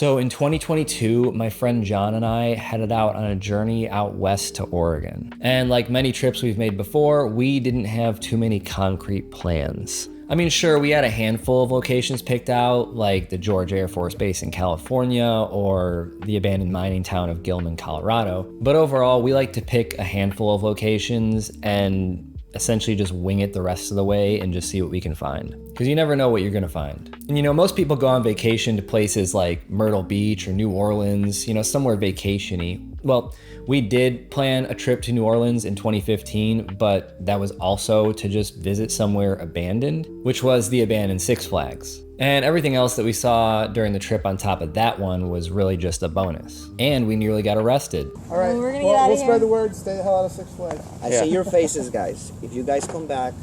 So in 2022, my friend John and I headed out on a journey out west to Oregon. And like many trips we've made before, we didn't have too many concrete plans. I mean, sure, we had a handful of locations picked out, like the George Air Force Base in California or the abandoned mining town of Gilman, Colorado. But overall, we like to pick a handful of locations and essentially just wing it the rest of the way and just see what we can find. Because you never know what you're gonna find. And you know, most people go on vacation to places like Myrtle Beach or New Orleans, you know, somewhere vacation-y. Well, we did plan a trip to New Orleans in 2015, but that was also to just visit somewhere abandoned, which was the abandoned Six Flags. And everything else that we saw during the trip on top of that one was really just a bonus. And we nearly got arrested. All right, we're gonna get out of we'll here. spread the word, stay the hell out of Six Flags. I see your faces, guys. If you guys come back,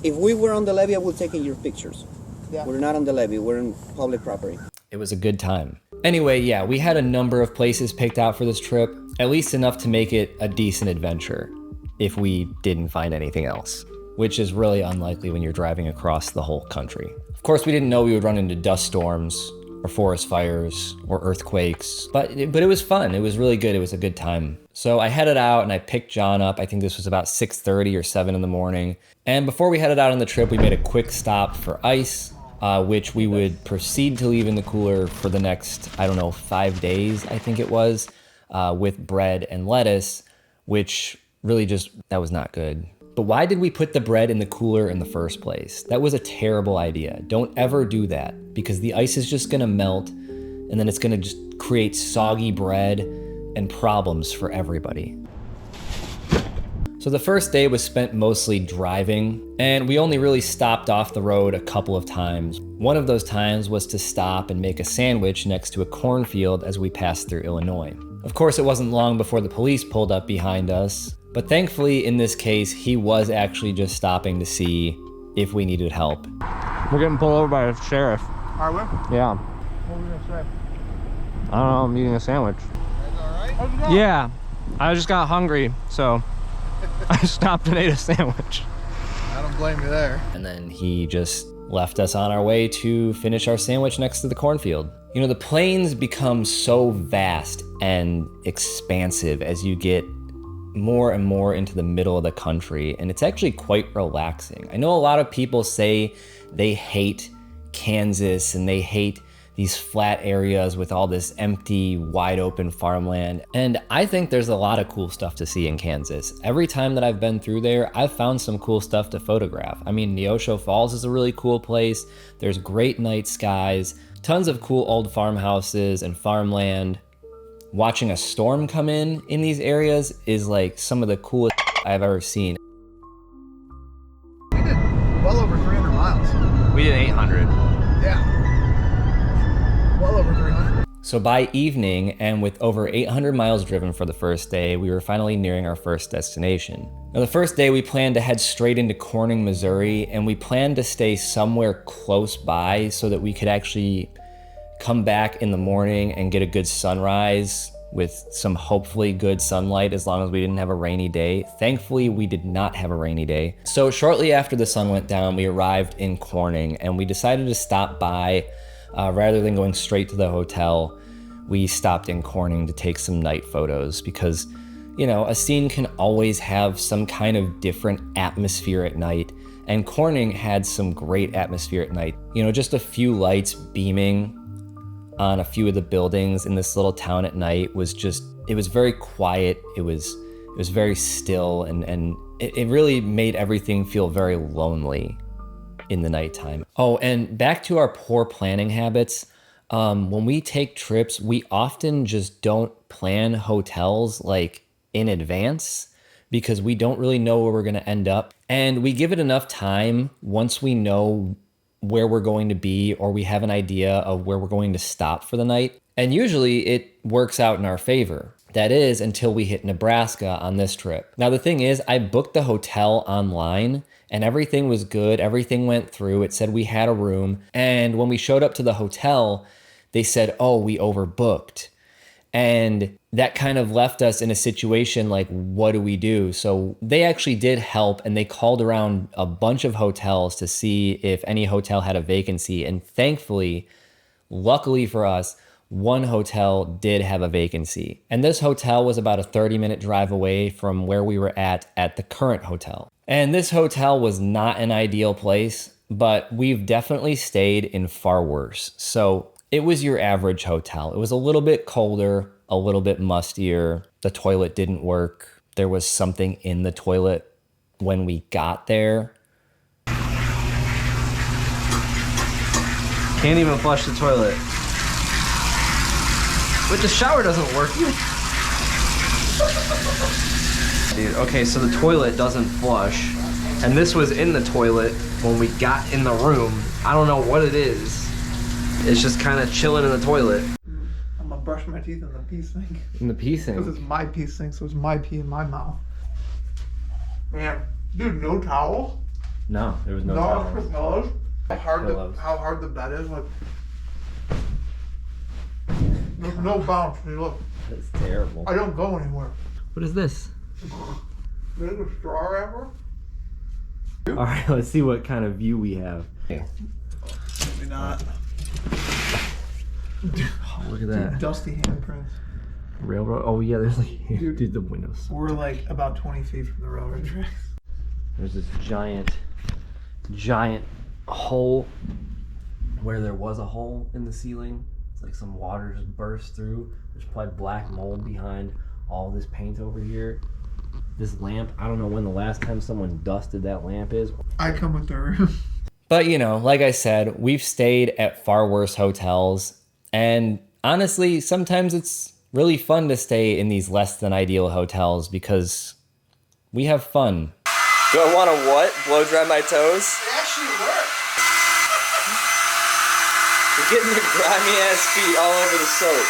if we were on the levee, I would take your pictures. Yeah. We're not on the levee, we're in public property. It was a good time. Anyway, yeah, we had a number of places picked out for this trip, at least enough to make it a decent adventure if we didn't find anything else, which is really unlikely when you're driving across the whole country. Of course, we didn't know we would run into dust storms or forest fires or earthquakes, but it was fun. It was really good. It was a good time. So I headed out and I picked John up. I think this was about 6:30 or 7 in the morning. And before we headed out on the trip, we made a quick stop for ice, which we would proceed to leave in the cooler for the next, 5 days, I think it was, with bread and lettuce, which really that was not good. But why did we put the bread in the cooler in the first place? That was a terrible idea. Don't ever do that, because the ice is just gonna melt and then it's gonna just create soggy bread and problems for everybody. So the first day was spent mostly driving, and we only really stopped off the road a couple of times. One of those times was to stop and make a sandwich next to a cornfield as we passed through Illinois. Of course, it wasn't long before the police pulled up behind us, but thankfully in this case, he was actually just stopping to see if we needed help. We're getting pulled over by a sheriff. Are we? Yeah. What are we gonna say? I don't know, I'm eating a sandwich. That's all right? How's it going? Yeah, I just got hungry, so I stopped and ate a sandwich. I don't blame you there. And then he just left us on our way to finish our sandwich next to the cornfield. You know, the plains become so vast and expansive as you get more and more into the middle of the country, and it's actually quite relaxing. I know a lot of people say they hate Kansas and they hate these flat areas with all this empty, wide open farmland. And I think there's a lot of cool stuff to see in Kansas. Every time that I've been through there, I've found some cool stuff to photograph. I mean, Neosho Falls is a really cool place. There's great night skies, tons of cool old farmhouses and farmland. Watching a storm come in these areas is like some of the coolest I've ever seen. We did well over 300 miles. We did 800. Yeah. Well over 300. So by evening, and with over 800 miles driven for the first day, we were finally nearing our first destination. Now, the first day we planned to head straight into Corning, Missouri, and we planned to stay somewhere close by so that we could actually come back in the morning and get a good sunrise with some hopefully good sunlight, as long as we didn't have a rainy day. Thankfully, we did not have a rainy day. So shortly after the sun went down, we arrived in Corning, and we decided to stop by. Rather than going straight to the hotel, we stopped in Corning to take some night photos because, you know, a scene can always have some kind of different atmosphere at night. And Corning had some great atmosphere at night. You know, just a few lights beaming on a few of the buildings in this little town at night it was very quiet. It was very still, and it really made everything feel very lonely in the nighttime. Oh, and back to our poor planning habits. When we take trips, we often just don't plan hotels like in advance because we don't really know where we're gonna end up. And we give it enough time once we know where we're going to be or we have an idea of where we're going to stop for the night. And usually it works out in our favor. That is, until we hit Nebraska on this trip. Now the thing is, I booked the hotel online and everything was good. Everything went through. It said we had a room. And when we showed up to the hotel, they said, oh, we overbooked. And that kind of left us in a situation like, what do we do? So they actually did help, and they called around a bunch of hotels to see if any hotel had a vacancy. And thankfully, luckily for us, one hotel did have a vacancy. And this hotel was about a 30-minute drive away from where we were at the current hotel. And this hotel was not an ideal place, but we've definitely stayed in far worse. So it was your average hotel. It was a little bit colder, a little bit mustier. The toilet didn't work. There was something in the toilet when we got there. Can't even flush the toilet. But the shower doesn't work. Dude, okay, so the toilet doesn't flush. And this was in the toilet when we got in the room. I don't know what it is. It's just kind of chilling in the toilet. I'm gonna brush my teeth in the pee sink. In the pee sink? Because it's my pee sink, so it's my pee in my mouth. Man, dude, no towel? No, there was no towel. No pillows? How hard the bed is? Like, there's no bounce. Hey, look. That's terrible. I don't go anywhere. What is this? There's a straw wrapper. All right, let's see what kind of view we have. Maybe not. Oh, look at that. Dude, dusty handprints. Railroad. Oh yeah, there's like dude, the windows. We're like about 20 feet from the railroad tracks. There's this giant hole where there was a hole in the ceiling. It's like some water just burst through. There's probably black mold behind all this paint over here. This lamp, I don't know when the last time someone dusted that lamp is. I come with the room. But you know, like I said, we've stayed at far worse hotels. And honestly, sometimes it's really fun to stay in these less than ideal hotels because we have fun. Do I want to what? Blow dry my toes? It actually worked. You're getting your grimy ass feet all over the soap.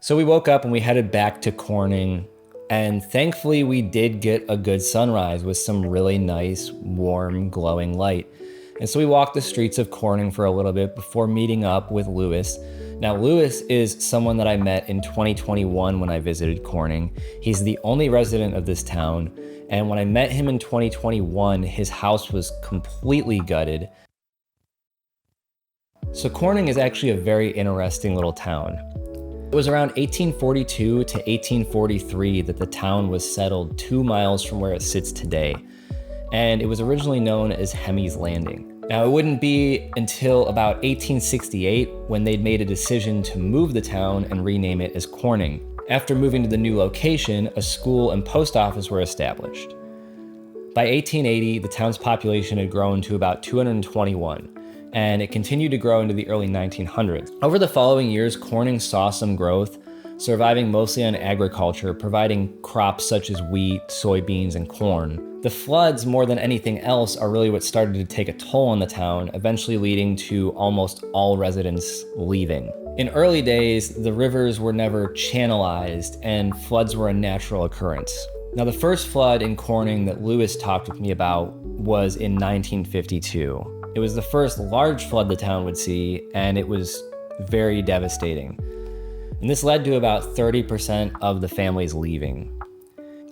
So we woke up and we headed back to Corning, and thankfully we did get a good sunrise with some really nice, warm, glowing light. And so we walked the streets of Corning for a little bit before meeting up with Louis. Now, Louis is someone that I met in 2021 when I visited Corning. He's the only resident of this town, and when I met him in 2021, his house was completely gutted. So Corning is actually a very interesting little town. It was around 1842 to 1843 that the town was settled 2 miles from where it sits today, and it was originally known as Hemmy's Landing. Now, it wouldn't be until about 1868 when they'd made a decision to move the town and rename it as Corning. After moving to the new location, a school and post office were established. By 1880, the town's population had grown to about 221, and it continued to grow into the early 1900s. Over the following years, Corning saw some growth, surviving mostly on agriculture, providing crops such as wheat, soybeans, and corn. The floods, more than anything else, are really what started to take a toll on the town, eventually leading to almost all residents leaving. In early days, the rivers were never channelized, and floods were a natural occurrence. Now, the first flood in Corning that Louis talked with me about was in 1952. It was the first large flood the town would see, and it was very devastating. And this led to about 30% of the families leaving.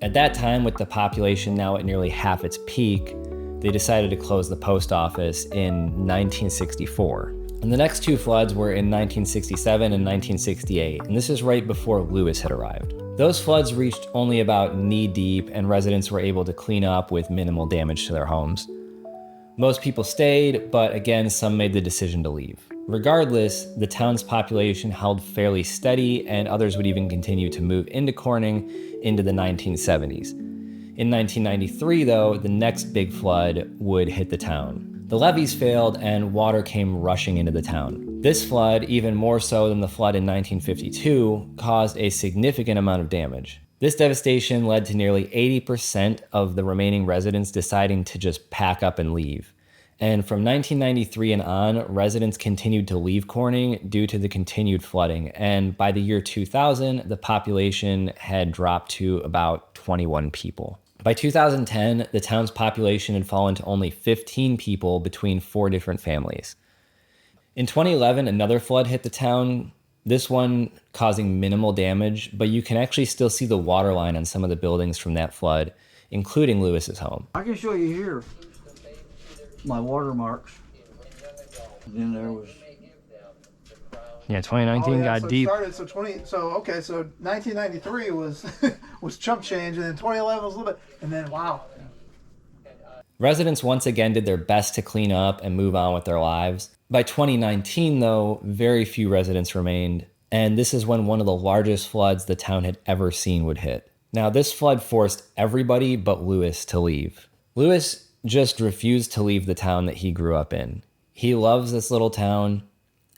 At that time, with the population now at nearly half its peak, they decided to close the post office in 1964. And the next two floods were in 1967 and 1968, and this is right before Louis had arrived. Those floods reached only about knee deep, and residents were able to clean up with minimal damage to their homes. Most people stayed, but again, some made the decision to leave. Regardless, the town's population held fairly steady, and others would even continue to move into Corning into the 1970s. In 1993, though, the next big flood would hit the town. The levees failed and water came rushing into the town. This flood, even more so than the flood in 1952, caused a significant amount of damage. This devastation led to nearly 80% of the remaining residents deciding to just pack up and leave. And from 1993 and on, residents continued to leave Corning due to the continued flooding. And by the year 2000, the population had dropped to about 21 people. By 2010, the town's population had fallen to only 15 people between 4 different families. In 2011, another flood hit the town, this one causing minimal damage, but you can actually still see the water line on some of the buildings from that flood, including Louis's home. I can show you here my watermarks. Then there was Yeah, 2019 got so deep. It started, so 1993 was was chump change, and then 2011 was a little bit, and then wow. Residents once again did their best to clean up and move on with their lives. By 2019, though, very few residents remained, and this is when one of the largest floods the town had ever seen would hit. Now, this flood forced everybody but Louis to leave. Louis just refused to leave the town that he grew up in. He loves this little town,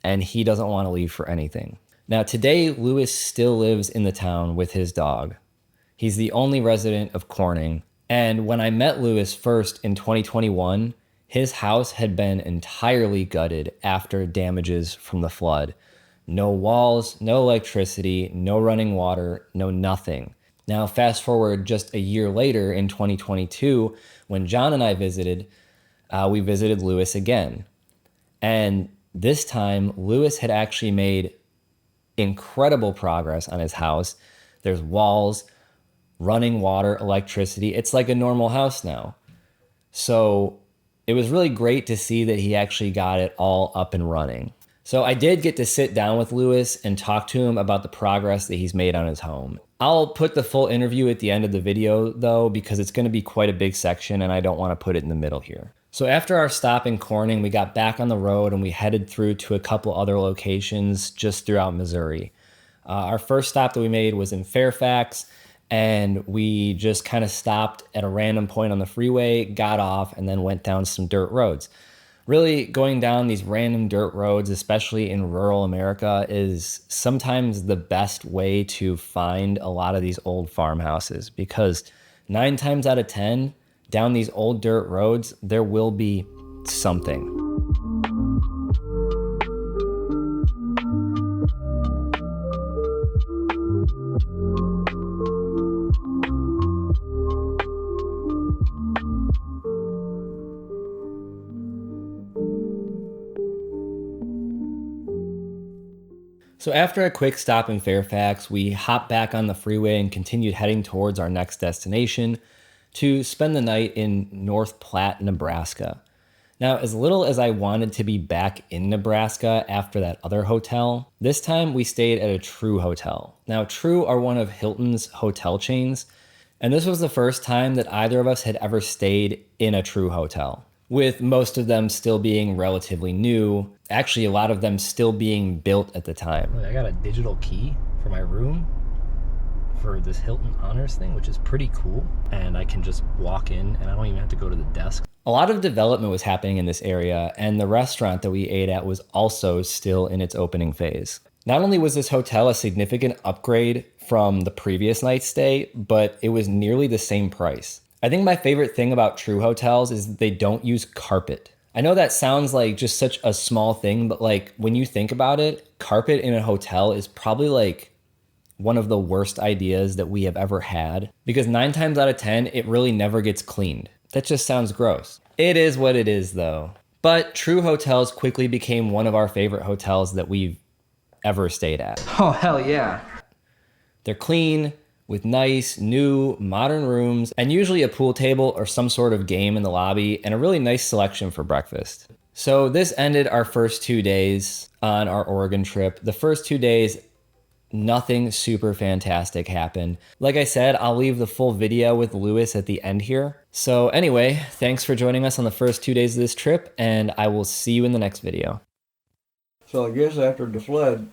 and he doesn't want to leave for anything. Now, today, Louis still lives in the town with his dog. He's the only resident of Corning. And when I met Louis first in 2021, his house had been entirely gutted after damages from the flood. No walls, no electricity, no running water, no nothing. Now, fast forward just a year later in 2022, when John and I visited, we visited Louis again. And this time, Louis had actually made incredible progress on his house. There's walls, running water, electricity. It's like a normal house now. So it was really great to see that he actually got it all up and running. So I did get to sit down with Louis and talk to him about the progress that he's made on his home. I'll put the full interview at the end of the video though, because it's going to be quite a big section and I don't want to put it in the middle here. So after our stop in Corning, we got back on the road and we headed through to a couple other locations just throughout Missouri. Our first stop that we made was in Fairfax, and we just kind of stopped at a random point on the freeway, got off, and then went down some dirt roads. Really, going down these random dirt roads, especially in rural America, is sometimes the best way to find a lot of these old farmhouses, because 9 times out of 10, down these old dirt roads, there will be something. So after a quick stop in Fairfax, we hopped back on the freeway and continued heading towards our next destination to spend the night in North Platte, Nebraska. Now, as little as I wanted to be back in Nebraska after that other hotel, this time we stayed at a True hotel. Now, True are one of Hilton's hotel chains, and this was the first time that either of us had ever stayed in a True hotel, with most of them still being relatively new. Actually, a lot of them still being built at the time. I got a digital key for my room for this Hilton Honors thing, which is pretty cool. And I can just walk in and I don't even have to go to the desk. A lot of development was happening in this area, and the restaurant that we ate at was also still in its opening phase. Not only was this hotel a significant upgrade from the previous night's stay, but it was nearly the same price. I think my favorite thing about True hotels is that they don't use carpet. I know that sounds like just such a small thing, but like when you think about it, carpet in a hotel is probably like one of the worst ideas that we have ever had, because 9 times out of 10, it really never gets cleaned. That just sounds gross. It is what it is though. But True hotels quickly became one of our favorite hotels that we've ever stayed at. Oh, hell yeah. They're clean, with nice, new, modern rooms, and usually a pool table or some sort of game in the lobby, and a really nice selection for breakfast. So this ended our first 2 days on our Oregon trip. The first 2 days, nothing super fantastic happened. Like I said, I'll leave the full video with Louis at the end here. So anyway, thanks for joining us on the first 2 days of this trip, and I will see you in the next video. So I guess after the flood,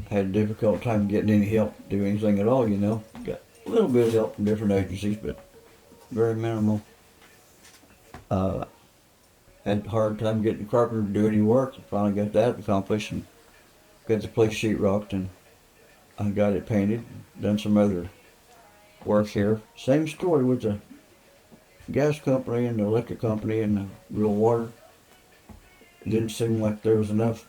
had a difficult time getting any help to do anything at all, you know. Got a little bit of help from different agencies, but very minimal. Had a hard time getting the carpenter to do any work. Finally got that accomplished and got the place sheetrocked, and I got it painted, done some other work here. Same story with the gas company and the electric company and the real water. It didn't seem like there was enough.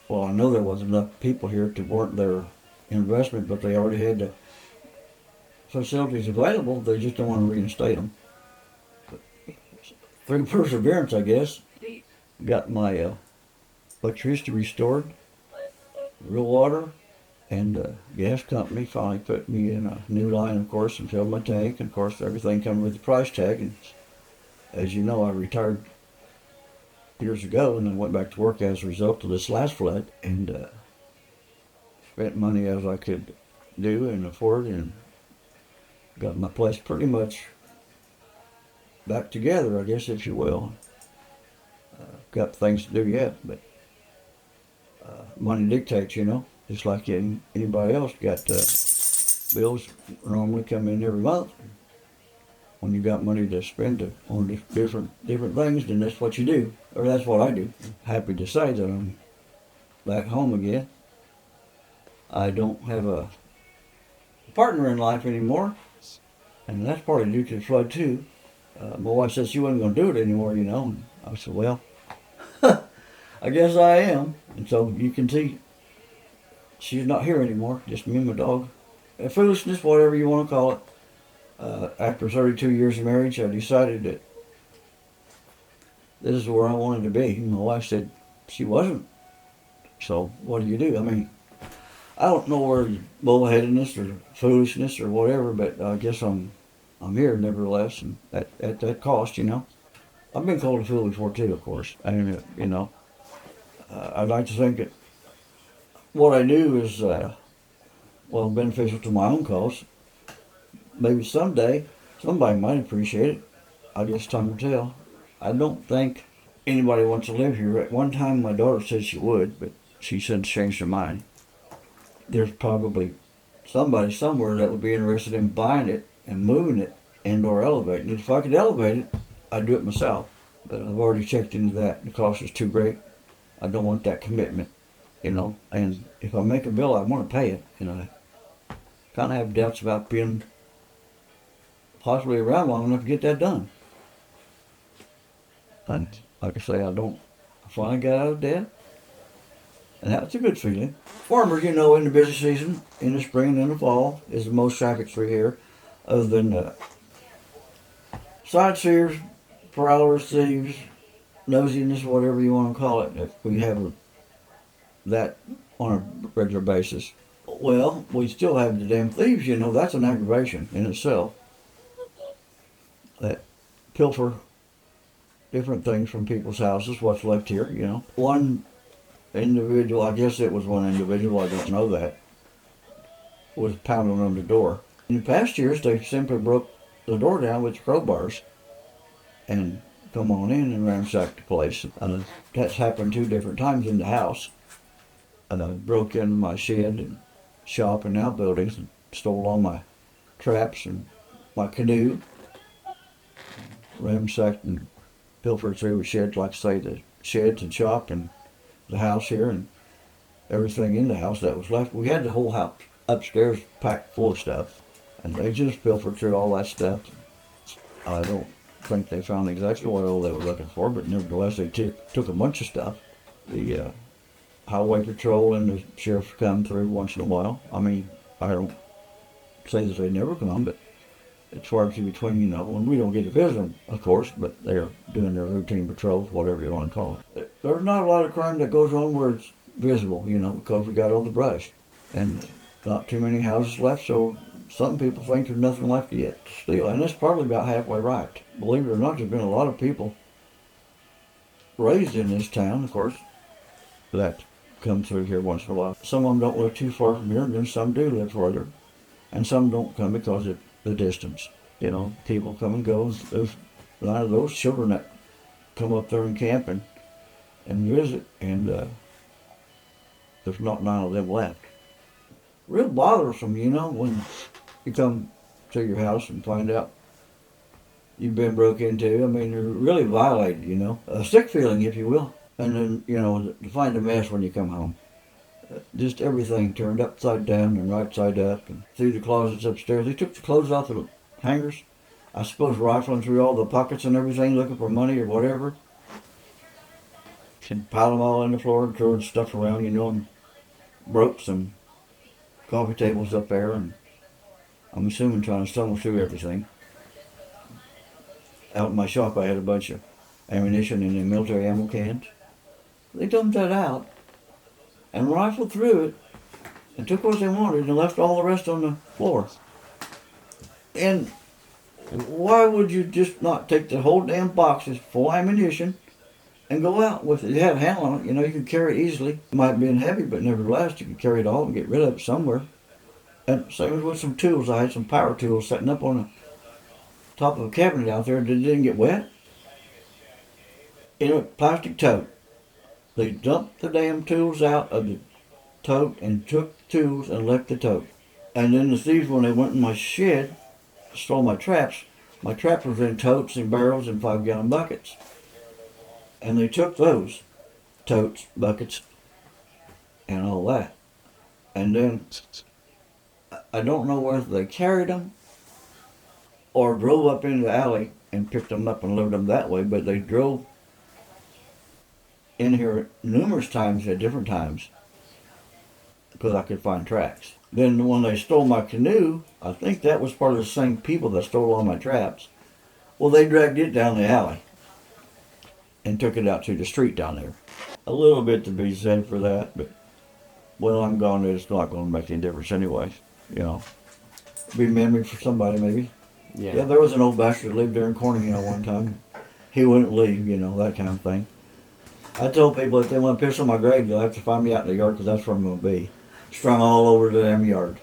Well, I know there wasn't enough people here to warrant their investment, but they already had the facilities available. They just don't want to reinstate them. But through perseverance, I guess, got my electricity restored, real water, and the gas company finally put me in a new line, of course, and filled my tank. And of course, everything coming with the price tag. And as you know, I retired years ago and then went back to work as a result of this last flood, and spent money as I could do and afford, and got my place pretty much back together, I guess, if you will. Got things to do yet, but money dictates, you know, just like anybody else. Got bills normally come in every month. When you got money to spend on different things, then that's what you do, or that's what I do. Happy to say that I'm back home again. I don't have a partner in life anymore, and that's partly due to the flood too. My wife said she wasn't going to do it anymore, you know. And I said, well, I guess I am. And so you can see she's not here anymore, just me and my dog. Foolishness, whatever you want to call it. After 32 years of marriage, I decided that this is where I wanted to be. My wife said she wasn't. So what do? I mean, I don't know where bullheadedness or foolishness or whatever, but I guess I'm here nevertheless, and at that cost, you know. I've been called a fool before too, of course. And you know, I'd like to think that what I do is well beneficial to my own cause. Maybe someday somebody might appreciate it. I guess time will tell. I don't think anybody wants to live here. At one time, my daughter said she would, but she since changed her mind. There's probably somebody somewhere that would be interested in buying it and moving it and or elevating it. If I could elevate it, I'd do it myself. But I've already checked into that. The cost is too great. I don't want that commitment, you know. And if I make a bill, I want to pay it. You know, I kind of have doubts about being possibly around long enough to get that done. And like I say, I finally got out of debt. And that's a good feeling. Farmers, you know, in the busy season, in the spring and in the fall, is the most traffic through here, other than sightseers, prowlers, thieves, nosiness, whatever you want to call it. We have that on a regular basis. Well, we still have the damn thieves, you know. That's an aggravation in itself. That pilfer different things from people's houses, what's left here, you know. One individual, I guess it was one individual, I don't know that, was pounding on the door. In the past years, they simply broke the door down with crowbars and come on in and ransacked the place. And that's happened 2 different times in the house. And I broke into my shed and shop and outbuildings and stole all my traps and my canoe. Ransacked and pilfered through the sheds, like I say, the sheds and shop and the house here and everything in the house that was left. We had the whole house upstairs packed full of stuff, and they just pilfered through all that stuff. I don't think they found exactly what all they were looking for, but nevertheless they took a bunch of stuff. The highway patrol and the sheriff come through once in a while. I mean, I don't say that they never come, but it's far between, you know, and we don't get to visit them, of course, but they're doing their routine patrols, whatever you want to call it. There's not a lot of crime that goes on where it's visible, you know, because we got all the brush. And not too many houses left, so some people think there's nothing left yet to steal. And that's probably about halfway right. Believe it or not, there's been a lot of people raised in this town, of course, that come through here once in a while. Some of them don't live too far from here, and then some do live further. And some don't come because of the distance. You know, people come and go. There's a lot of those children that come up there and camp and visit, and there's not 9 of them left. Real bothersome, you know, when you come to your house and find out you've been broke into. I mean, you're really violated, you know. A sick feeling, if you will. And then, you know, to find a mess when you come home. Just everything turned upside down and right side up, and through the closets upstairs. They took the clothes off the hangers. I suppose rifling through all the pockets and everything, looking for money or whatever. And piled them all on the floor and throwing stuff around, you know, and broke some coffee tables up there, and I'm assuming trying to stumble through everything. Out in my shop I had a bunch of ammunition in the military ammo cans. They dumped that out and rifled through it and took what they wanted and left all the rest on the floor. And why would you just not take the whole damn boxes full of ammunition and go out with it. You have a handle on it, you know, you can carry it easily. It might be heavy, but nevertheless, you can carry it all and get rid of it somewhere. And same as with some tools. I had some power tools sitting up on the top of a cabinet out there that didn't get wet. In a plastic tote. They dumped the damn tools out of the tote and took the tools and left the tote. And then the thieves, when they went in my shed, stole my traps was in totes and barrels and 5-gallon buckets. And they took those totes, buckets, and all that. And then I don't know whether they carried them or drove up into the alley and picked them up and loaded them that way, but they drove in here numerous times at different times because I could find tracks. Then when they stole my canoe, I think that was part of the same people that stole all my traps. Well, they dragged it down the alley and took it out to the street down there. A little bit to be said for that, but when I'm gone, it's not going to make any difference anyway. You know, be a memory for somebody maybe. Yeah, there was an old bastard that lived there in Corning one time. He wouldn't leave, you know, that kind of thing. I told people if they want to piss on my grave, they'll have to find me out in the yard because that's where I'm going to be. Strung all over the damn yard.